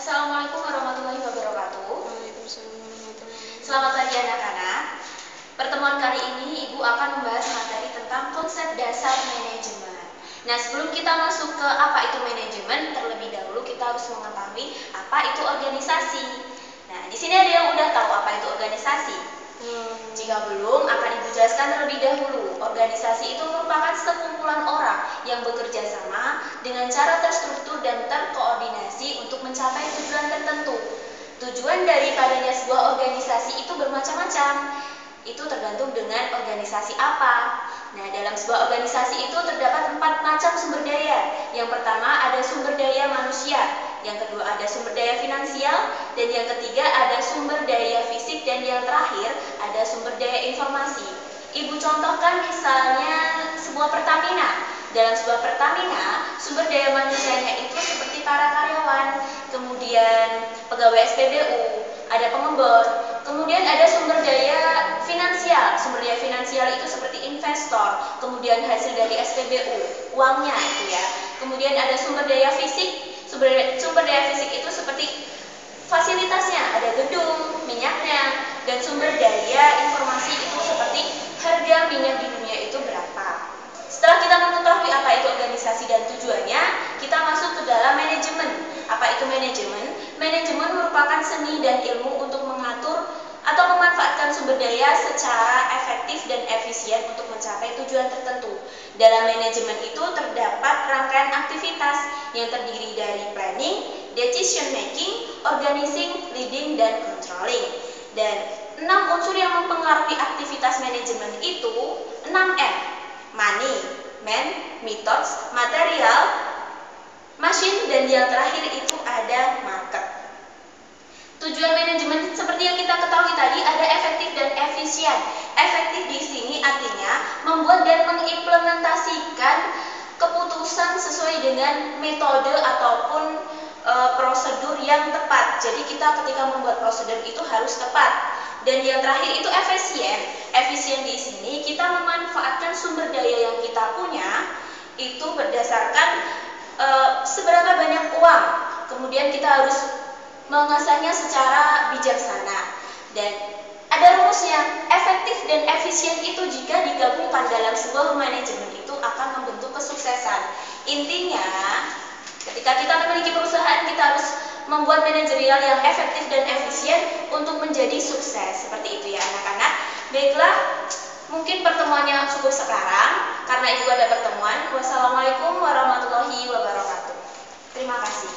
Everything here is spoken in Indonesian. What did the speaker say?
Assalamualaikum warahmatullahi wabarakatuh. Waalaikumsalam warahmatullahi wabarakatuh. Selamat pagi anak-anak. Pertemuan kali ini Ibu akan membahas materi tentang konsep dasar manajemen. Nah, sebelum kita masuk ke apa itu manajemen, terlebih dahulu kita harus mengetahui apa itu organisasi. Nah, di sini ada yang udah tahu apa itu organisasi? Jika belum, akan Ibu jelaskan terlebih dahulu. Organisasi itu merupakan sekumpulan orang yang bekerja sama dengan cara terstruktur dan terkoordinasi untuk mencapai tujuan tertentu. Tujuan daripadanya sebuah organisasi itu bermacam-macam. Itu tergantung dengan organisasi apa. Nah, dalam sebuah organisasi itu terdapat 4 macam sumber daya. Yang pertama ada sumber daya manusia, yang kedua ada sumber daya finansial, dan yang ketiga ada sumber daya fisik, dan yang terakhir ada sumber daya informasi. Ibu contohkan misalnya sebuah Pertamina. Dalam sebuah Pertamina, sumber daya manusianya itu seperti para karyawan, kemudian pegawai SPBU, ada pengembor, kemudian ada sumber daya finansial. Sumber daya finansial itu seperti investor, kemudian hasil dari SPBU, uangnya itu ya. Kemudian ada sumber daya fisik. Sumber daya fisik itu seperti fasilitasnya, ada gedung, minyaknya, dan sumber daya informasi itu seperti harga minyak di dunia itu berapa. Setelah kita mengetahui apa itu organisasi dan tujuannya, kita masuk ke dalam manajemen. Apa itu manajemen? Manajemen merupakan seni dan ilmu untuk mengatur atau memanfaatkan sumber daya secara efektif dan efisien untuk mencapai tujuan tertentu. Dalam manajemen itu terdapat rangkaian aktivitas yang terdiri dari planning, decision making, organizing, leading, dan controlling. Dan 6 unsur yang mempengaruhi aktivitas manajemen itu 6M. Money, man, methods, material, machine, dan yang terakhir itu ada market. Tujuan manajemen seperti yang kita ketahui tadi ada efektif dan efisien. Efektif di sini artinya membuat dan mengimplementasikan keputusan sesuai dengan metode ataupun prosedur yang tepat. Jadi kita ketika membuat prosedur itu harus tepat. Dan yang terakhir itu efisien. Efisien di sini kita memanfaatkan sumber daya yang kita punya itu berdasarkan seberapa banyak uang. Kemudian kita harus mengasahnya secara bijaksana. Dan ada rumusnya, efektif dan efisien itu jika digabungkan dalam sebuah manajemen itu akan membentuk kesuksesan. Intinya, ketika kita memiliki perusahaan, kita harus membuat manajerial yang efektif dan efisien untuk menjadi sukses. Seperti itu ya anak-anak. Baiklah, mungkin pertemuannya cukup sekarang karena itu ada pertemuan. Wassalamualaikum warahmatullahi wabarakatuh. Terima kasih.